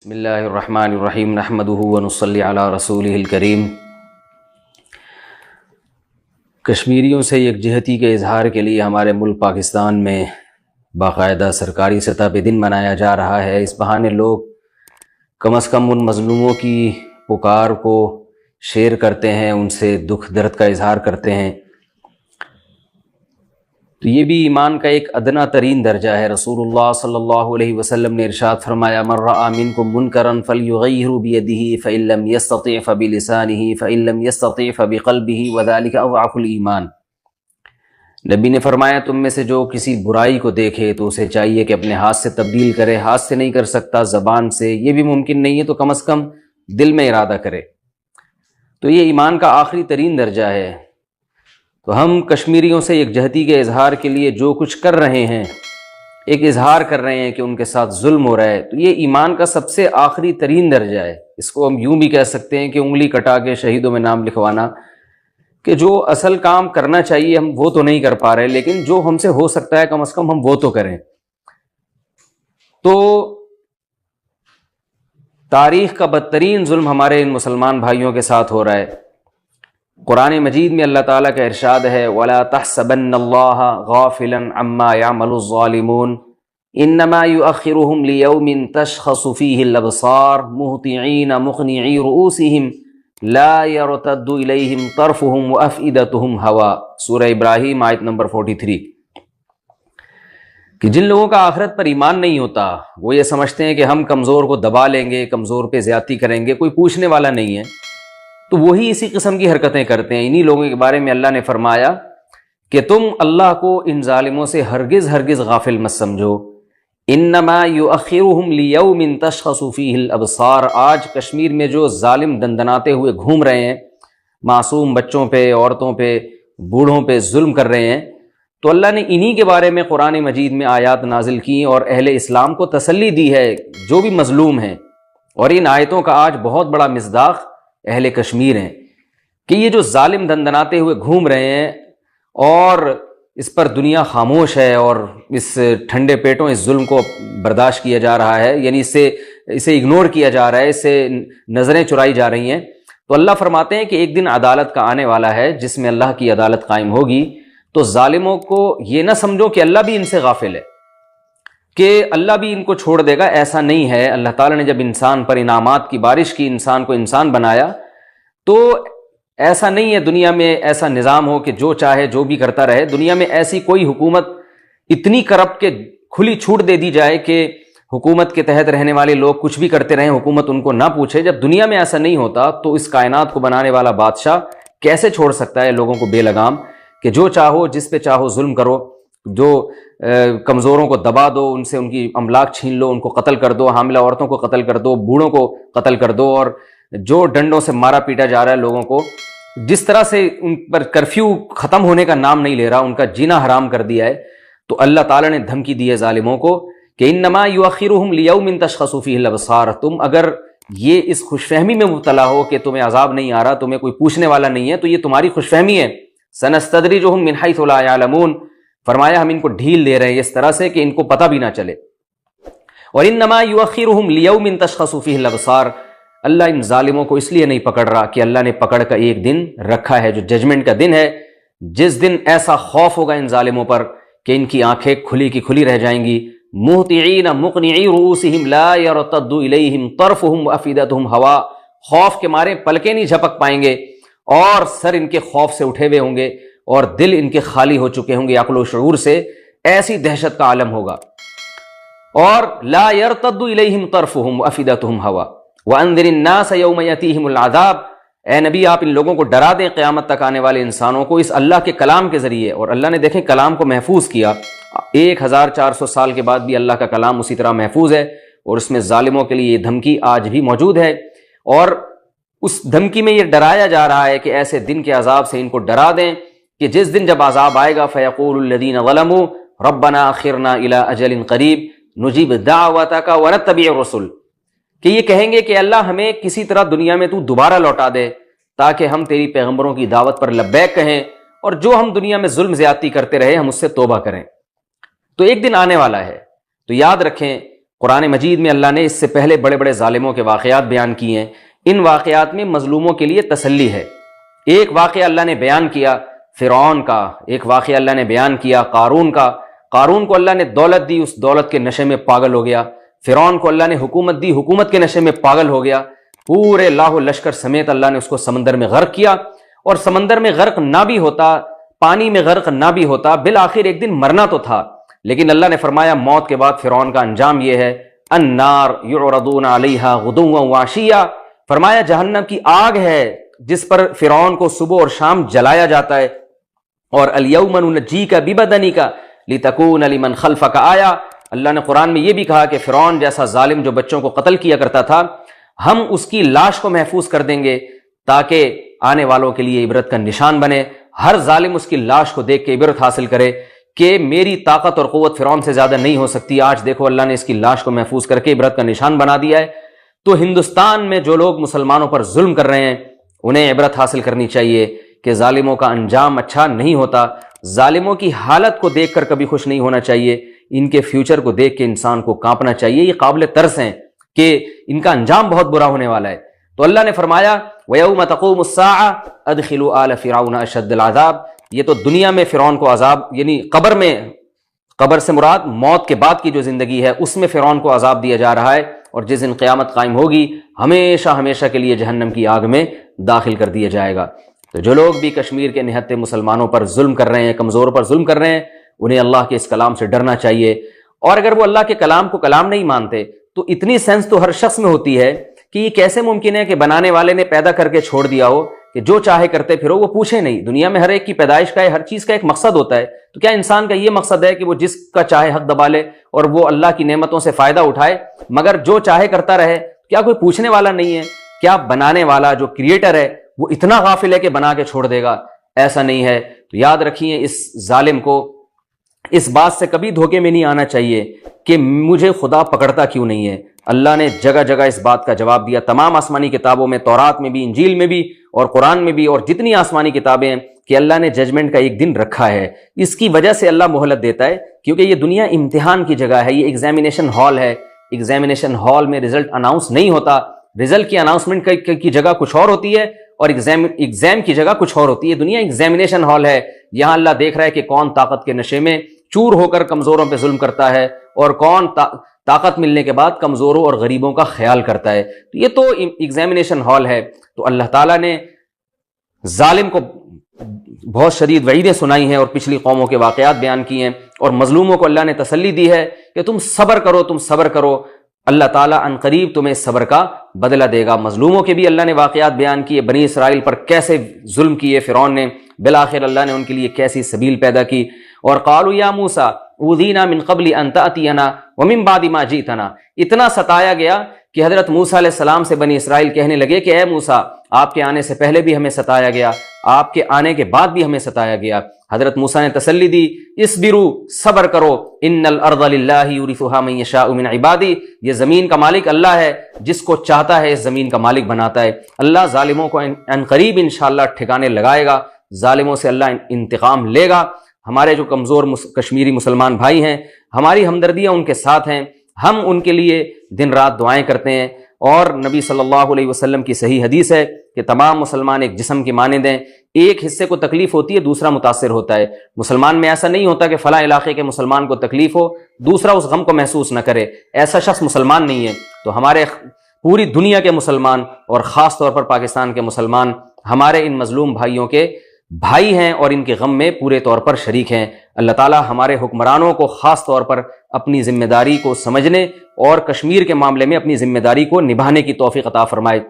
بسم اللہ الرحمن الرحیم نحمدہ ونصلی علی رسولہ الکریم۔ کشمیریوں سے یکجہتی کے اظہار کے لیے ہمارے ملک پاکستان میں باقاعدہ سرکاری سطح پہ دن منایا جا رہا ہے۔ اس بہانے لوگ کم از کم ان مظلوموں کی پکار کو شیئر کرتے ہیں، ان سے دکھ درد کا اظہار کرتے ہیں۔ تو یہ بھی ایمان کا ایک ادنا ترین درجہ ہے۔ رسول اللہ صلی اللہ علیہ وسلم نے ارشاد فرمایا من رأى منکم منکرا فلیغیرہ بیدہ فإن لم یستطع فبلسانہ فإن لم یستطع فبقلبہ وذلک اضعف الایمان۔ نبی نے فرمایا تم میں سے جو کسی برائی کو دیکھے تو اسے چاہیے کہ اپنے ہاتھ سے تبدیل کرے، ہاتھ سے نہیں کر سکتا، زبان سے یہ بھی ممکن نہیں ہے تو کم از کم دل میں ارادہ کرے۔ تو یہ ایمان کا آخری ترین درجہ ہے۔ تو ہم کشمیریوں سے یکجہتی کے اظہار کے لیے جو کچھ کر رہے ہیں، ایک اظہار کر رہے ہیں کہ ان کے ساتھ ظلم ہو رہا ہے، تو یہ ایمان کا سب سے آخری ترین درجہ ہے۔ اس کو ہم یوں بھی کہہ سکتے ہیں کہ انگلی کٹا کے شہیدوں میں نام لکھوانا، کہ جو اصل کام کرنا چاہیے ہم وہ تو نہیں کر پا رہے، لیکن جو ہم سے ہو سکتا ہے کم از کم ہم وہ تو کریں۔ تو تاریخ کا بدترین ظلم ہمارے ان مسلمان بھائیوں کے ساتھ ہو رہا ہے۔ قرآن مجید میں اللہ تعالیٰ کا ارشاد ہے وَلَا تَحْسَبَنَّ اللَّهَ غَافِلًا عَمَّا يَعْمَلُ الظَّالِمُونَ إِنَّمَا يُؤَخِّرُهُمْ لِيَوْمٍ تَشْخَصُ فِيهِ الْأَبْصَارُ مُهْطِعِينَ مُقْنِعِي رُؤُوسِهِمْ لَا يَرْتَدُّ إِلَيْهِمْ طَرْفُهُمْ وَأَفْئِدَتُهُمْ هَوَاءٌ۔ سورہ ابراہیم آیت نمبر 43۔ کہ جن لوگوں کا آخرت پر ایمان نہیں ہوتا وہ یہ سمجھتے ہیں کہ ہم کمزور کو دبا لیں گے، کمزور پہ زیادتی کریں گے، کوئی پوچھنے والا نہیں ہے، تو وہی اسی قسم کی حرکتیں کرتے ہیں۔ انہی لوگوں کے بارے میں اللہ نے فرمایا کہ تم اللہ کو ان ظالموں سے ہرگز ہرگز غافل مت سمجھو۔ انما یؤخرہم لیوم تشخص فیہ الابصار۔ آج کشمیر میں جو ظالم دندناتے ہوئے گھوم رہے ہیں، معصوم بچوں پہ، عورتوں پہ، بوڑھوں پہ ظلم کر رہے ہیں، تو اللہ نے انہی کے بارے میں قرآن مجید میں آیات نازل کی اور اہل اسلام کو تسلی دی ہے جو بھی مظلوم ہیں۔ اور ان آیتوں کا آج بہت بڑا مصداق اہل کشمیر ہیں کہ یہ جو ظالم دندناتے ہوئے گھوم رہے ہیں اور اس پر دنیا خاموش ہے اور اس ٹھنڈے پیٹوں اس ظلم کو برداشت کیا جا رہا ہے، یعنی اسے اگنور کیا جا رہا ہے، اس سے نظریں چرائی جا رہی ہیں، تو اللہ فرماتے ہیں کہ ایک دن عدالت کا آنے والا ہے جس میں اللہ کی عدالت قائم ہوگی۔ تو ظالموں کو یہ نہ سمجھو کہ اللہ بھی ان سے غافل ہے، کہ اللہ بھی ان کو چھوڑ دے گا، ایسا نہیں ہے۔ اللہ تعالیٰ نے جب انسان پر انعامات کی بارش کی، انسان کو انسان بنایا، تو ایسا نہیں ہے دنیا میں ایسا نظام ہو کہ جو چاہے جو بھی کرتا رہے۔ دنیا میں ایسی کوئی حکومت اتنی کرپٹ کہ کھلی چھوٹ دے دی جائے کہ حکومت کے تحت رہنے والے لوگ کچھ بھی کرتے رہیں، حکومت ان کو نہ پوچھے۔ جب دنیا میں ایسا نہیں ہوتا تو اس کائنات کو بنانے والا بادشاہ کیسے چھوڑ سکتا ہے لوگوں کو بے لگام، کہ جو چاہو جس پہ چاہو ظلم کرو، جو کمزوروں کو دبا دو، ان سے ان کی املاک چھین لو، ان کو قتل کر دو، حاملہ عورتوں کو قتل کر دو، بوڑھوں کو قتل کر دو، اور جو ڈنڈوں سے مارا پیٹا جا رہا ہے لوگوں کو، جس طرح سے ان پر کرفیو ختم ہونے کا نام نہیں لے رہا، ان کا جینا حرام کر دیا ہے۔ تو اللہ تعالیٰ نے دھمکی دی ہے ظالموں کو کہ انما یؤخرہم لیوم تشخص فیہ الابصار۔ تم اگر یہ اس خوش فہمی میں مبتلا ہو کہ تمہیں عذاب نہیں آ رہا، تمہیں کوئی پوچھنے والا نہیں ہے، تو یہ تمہاری خوش فہمی ہے۔ سنستدرجہم من حیث لا یعلمون، فرمایا ہم ان کو ڈھیل دے رہے ہیں اس طرح سے کہ ان کو پتہ بھی نہ چلے۔ اور انما یؤخرہم لیوم تشخص فیہ الابصار، اللہ ان ظالموں کو اس لیے نہیں پکڑ رہا کہ اللہ نے پکڑ کا ایک دن رکھا ہے جو ججمنٹ کا دن ہے، جس دن ایسا خوف ہوگا ان ظالموں پر کہ ان کی آنکھیں کھلی کی کھلی رہ جائیں گی۔ مہطعین مقنعی رؤوسہم لا یرتد الیہم طرفہم وافئدتہم ہواء، خوف کے مارے پلکیں نہیں جھپک پائیں گے اور سر ان کے خوف سے اٹھے ہوئے ہوں گے اور دل ان کے خالی ہو چکے ہوں گے عقل و شعور سے، ایسی دہشت کا عالم ہوگا۔ اور لا یرتد الیہم طرفہم وافئدتہم ہواء وانذر الناس یوم یاتیہم العذاب، اے نبی آپ ان لوگوں کو ڈرا دیں قیامت تک آنے والے انسانوں کو اس اللہ کے کلام کے ذریعے۔ اور اللہ نے دیکھیں کلام کو محفوظ کیا، 1400 سال کے بعد بھی اللہ کا کلام اسی طرح محفوظ ہے، اور اس میں ظالموں کے لیے یہ دھمکی آج بھی موجود ہے، اور اس دھمکی میں یہ ڈرایا جا رہا ہے کہ ایسے دن کے عذاب سے ان کو ڈرا دیں کہ جس دن جب عذاب آئے گا فیقول الذین ظلموا ربنا اخرنا الی اجل قریب نجیب دعوتک ونتبع الرسل، کہ یہ کہیں گے کہ اللہ ہمیں کسی طرح دنیا میں تو دوبارہ لوٹا دے تاکہ ہم تیری پیغمبروں کی دعوت پر لبیک کہیں، اور جو ہم دنیا میں ظلم زیادتی کرتے رہے ہم اس سے توبہ کریں۔ تو ایک دن آنے والا ہے، تو یاد رکھیں قرآن مجید میں اللہ نے اس سے پہلے بڑے بڑے ظالموں کے واقعات بیان کیے ہیں، ان واقعات میں مظلوموں کے لیے تسلی ہے۔ ایک واقعہ اللہ نے بیان کیا فرعون کا، ایک واقعہ اللہ نے بیان کیا قارون کا۔ قارون کو اللہ نے دولت دی، اس دولت کے نشے میں پاگل ہو گیا۔ فرعون کو اللہ نے حکومت دی، حکومت کے نشے میں پاگل ہو گیا۔ پورے لاہو لشکر سمیت اللہ نے اس کو سمندر میں غرق کیا، اور سمندر میں غرق نہ بھی ہوتا، پانی میں غرق نہ بھی ہوتا، بالآخر ایک دن مرنا تو تھا، لیکن اللہ نے فرمایا موت کے بعد فرعون کا انجام یہ ہے، النار یعرضون علیہا غدوا وعشیا، فرمایا جہنم کی آگ ہے جس پر فرعون کو صبح اور شام جلایا جاتا ہے، اور الیوم ننجیک ببدنک لتکون لمن خلفک آیا۔ اللہ نے قرآن میں یہ بھی کہا کہ فرعون جیسا ظالم جو بچوں کو قتل کیا کرتا تھا، ہم اس کی لاش کو محفوظ کر دیں گے تاکہ آنے والوں کے لیے عبرت کا نشان بنے، ہر ظالم اس کی لاش کو دیکھ کے عبرت حاصل کرے کہ میری طاقت اور قوت فرعون سے زیادہ نہیں ہو سکتی، آج دیکھو اللہ نے اس کی لاش کو محفوظ کر کے عبرت کا نشان بنا دیا ہے۔ تو ہندوستان میں جو لوگ مسلمانوں پر ظلم کر رہے ہیں انہیں عبرت حاصل کرنی چاہیے کہ ظالموں کا انجام اچھا نہیں ہوتا، ظالموں کی حالت کو دیکھ کر کبھی خوش نہیں ہونا چاہیے، ان کے فیوچر کو دیکھ کے انسان کو کانپنا چاہیے، یہ قابل ترس ہیں کہ ان کا انجام بہت برا ہونے والا ہے۔ تو اللہ نے فرمایا وَيَوْمَ تَقُومُ السَّاعَةُ أَدْخِلُوا آلَ فِرْعَوْنَ أَشَدَّ الْعَذَابِ، یہ تو دنیا میں فرعون کو عذاب، یعنی قبر میں، قبر سے مراد موت کے بعد کی جو زندگی ہے اس میں فرعون کو عذاب دیا جا رہا ہے، اور جس دن قیامت قائم ہوگی ہمیشہ ہمیشہ کے لیے جہنم کی آگ میں داخل کر دیا جائے گا۔ تو جو لوگ بھی کشمیر کے نہتے مسلمانوں پر ظلم کر رہے ہیں، کمزوروں پر ظلم کر رہے ہیں، انہیں اللہ کے اس کلام سے ڈرنا چاہیے، اور اگر وہ اللہ کے کلام کو کلام نہیں مانتے تو اتنی سینس تو ہر شخص میں ہوتی ہے کہ یہ کیسے ممکن ہے کہ بنانے والے نے پیدا کر کے چھوڑ دیا ہو کہ جو چاہے کرتے پھرو، وہ پوچھے نہیں۔ دنیا میں ہر ایک کی پیدائش کا ہر چیز کا ایک مقصد ہوتا ہے، تو کیا انسان کا یہ مقصد ہے کہ وہ جس کا چاہے حق دبا لے اور وہ اللہ کی نعمتوں سے فائدہ اٹھائے مگر جو چاہے کرتا رہے؟ کیا کوئی پوچھنے والا نہیں ہے؟ کیا بنانے والا جو کریٹر ہے وہ اتنا غافل ہے کہ بنا کے چھوڑ دے گا؟ ایسا نہیں ہے۔ تو یاد رکھیے اس ظالم کو اس بات سے کبھی دھوکے میں نہیں آنا چاہیے کہ مجھے خدا پکڑتا کیوں نہیں ہے۔ اللہ نے جگہ جگہ اس بات کا جواب دیا، تمام آسمانی کتابوں میں، تورات میں بھی، انجیل میں بھی اور قرآن میں بھی، اور جتنی آسمانی کتابیں ہیں، کہ اللہ نے ججمنٹ کا ایک دن رکھا ہے۔ اس کی وجہ سے اللہ مہلت دیتا ہے کیونکہ یہ دنیا امتحان کی جگہ ہے، یہ ایگزامینیشن ہال ہے۔ ایگزامینیشن ہال میں رزلٹ اناؤنس نہیں ہوتا، رزلٹ کی اناؤنسمنٹ کی جگہ کچھ اور ہوتی ہے اور ایگزام کی جگہ کچھ اور ہوتی ہے۔ دنیا ایگزامینیشن ہال ہے، یہاں اللہ دیکھ رہا ہے کہ کون طاقت کے نشے میں چور ہو کر کمزوروں پہ ظلم کرتا ہے اور کون طاقت ملنے کے بعد کمزوروں اور غریبوں کا خیال کرتا ہے۔ تو یہ تو ایگزامینیشن ہال ہے۔ تو اللہ تعالیٰ نے ظالم کو بہت شدید وعیدیں سنائی ہیں اور پچھلی قوموں کے واقعات بیان کیے ہیں، اور مظلوموں کو اللہ نے تسلی دی ہے کہ تم صبر کرو، تم صبر کرو، اللہ تعالیٰ عن قریب تمہیں صبر کا بدلہ دے گا۔ مظلوموں کے بھی اللہ نے واقعات بیان کیے، بنی اسرائیل پر کیسے ظلم کیے فرعون نے، بالآخر اللہ نے ان کے لیے کیسی سبیل پیدا کی۔ اور قالوا یا موسیٰ اوذینا من قبل ان تأتینا ومن بعد ما جئتنا، اتنا ستایا گیا کہ حضرت موسیٰ علیہ السلام سے بنی اسرائیل کہنے لگے کہ اے موسیٰ، آپ کے آنے سے پہلے بھی ہمیں ستایا گیا، آپ کے آنے کے بعد بھی ہمیں ستایا گیا۔ حضرت موسیٰ نے تسلی دی، اصبروا، صبر کرو، ان الارض للہ یورثها من یشاء من عبادی، یہ زمین کا مالک اللہ ہے، جس کو چاہتا ہے اس زمین کا مالک بناتا ہے۔ اللہ ظالموں کو عن قریب انشاءاللہ ٹھکانے لگائے گا، ظالموں سے اللہ انتقام لے گا۔ ہمارے جو کمزور کشمیری مسلمان بھائی ہیں، ہماری ہمدردیاں ان کے ساتھ ہیں، ہم ان کے لیے دن رات دعائیں کرتے ہیں، اور نبی صلی اللہ علیہ وسلم کی صحیح حدیث ہے کہ تمام مسلمان ایک جسم کی مانند ہیں، ایک حصے کو تکلیف ہوتی ہے دوسرا متاثر ہوتا ہے۔ مسلمان میں ایسا نہیں ہوتا کہ فلاں علاقے کے مسلمان کو تکلیف ہو دوسرا اس غم کو محسوس نہ کرے، ایسا شخص مسلمان نہیں ہے۔ تو ہمارے پوری دنیا کے مسلمان اور خاص طور پر پاکستان کے مسلمان ہمارے ان مظلوم بھائیوں کے بھائی ہیں اور ان کے غم میں پورے طور پر شریک ہیں۔ اللہ تعالیٰ ہمارے حکمرانوں کو خاص طور پر اپنی ذمہ داری کو سمجھنے اور کشمیر کے معاملے میں اپنی ذمہ داری کو نبھانے کی توفیق عطا فرمائے۔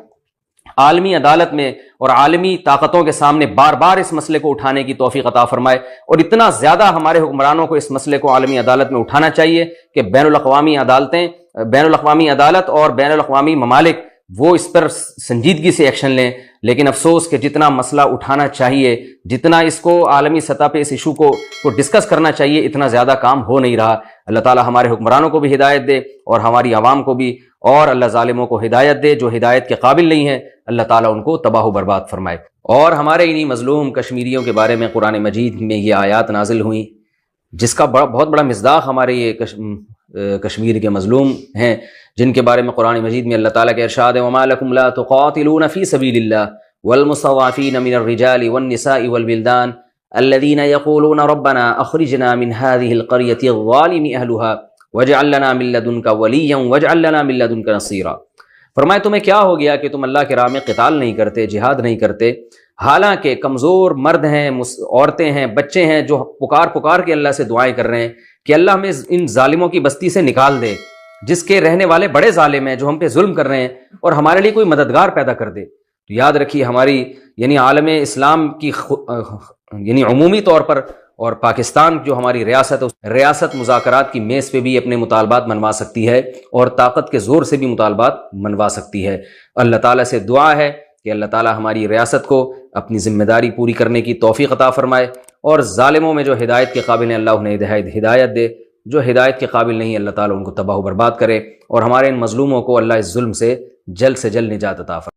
عالمی عدالت میں اور عالمی طاقتوں کے سامنے بار بار اس مسئلے کو اٹھانے کی توفیق عطا فرمائے، اور اتنا زیادہ ہمارے حکمرانوں کو اس مسئلے کو عالمی عدالت میں اٹھانا چاہیے کہ بین الاقوامی عدالت اور بین الاقوامی ممالک وہ اس پر سنجیدگی سے ایکشن لیں۔ لیکن افسوس کہ جتنا مسئلہ اٹھانا چاہیے، جتنا اس کو عالمی سطح پہ اس ایشو کو ڈسکس کرنا چاہیے، اتنا زیادہ کام ہو نہیں رہا۔ اللہ تعالی ہمارے حکمرانوں کو بھی ہدایت دے اور ہماری عوام کو بھی، اور اللہ ظالموں کو ہدایت دے جو ہدایت کے قابل نہیں ہیں، اللہ تعالیٰ ان کو تباہ و برباد فرمائے۔ اور ہمارے انہی مظلوم کشمیریوں کے بارے میں قرآن مجید میں یہ آیات نازل ہوئیں جس کا بہت بڑا مصداق ہمارے یہ کشمیر کے مظلوم ہیں، جن کے بارے میں قرآن مجید میں اللہ تعالیٰ کے ارشاد ہے وَمَا لَكُمْ لَا تُقَاتِلُونَ فِي سَبِيلِ اللَّهِ وَالْمُسْتَضْعَفِينَ مِنَ الرِّجَالِ وَالنِّسَاءِ وَالْوِلْدَانِ الَّذِينَ يَقُولُونَ رَبَّنَا أَخْرِجْنَا مِنْ هَذِهِ الْقَرْيَةِ الظَّالِمِ أَهْلُهَا وَاجْعَل لَّنَا مِن لَّدُنكَ وَلِيًّا وَاجْعَل لَّنَا مِن لَّدُنكَ نَصِيرًا۔ فرمائے تمہیں کیا ہو گیا کہ تم اللہ کی راہ میں قتال نہیں کرتے، جہاد نہیں کرتے، حالانکہ کمزور مرد ہیں، عورتیں ہیں، بچے ہیں جو پکار کے اللہ سے دعائیں کر رہے ہیں کہ اللہ ہمیں ان ظالموں کی بستی سے نکال دے، جس کے رہنے والے بڑے ظالم ہیں جو ہم پہ ظلم کر رہے ہیں، اور ہمارے لیے کوئی مددگار پیدا کر دے۔ تو یاد رکھیے ہماری عالم اسلام کی عمومی طور پر، اور پاکستان جو ہماری ریاست مذاکرات کی میز پہ بھی اپنے مطالبات منوا سکتی ہے، اور طاقت کے زور سے بھی مطالبات منوا سکتی ہے۔ اللہ تعالیٰ سے دعا ہے کہ اللہ تعالیٰ ہماری ریاست کو اپنی ذمہ داری پوری کرنے کی توفیق عطا فرمائے، اور ظالموں میں جو ہدایت کے قابل ہیں اللہ انہیں ہدایت دے، جو ہدایت کے قابل نہیں اللہ تعالیٰ ان کو تباہ و برباد کرے، اور ہمارے ان مظلوموں کو اللہ اس ظلم سے جلد نجات عطا فرمائے۔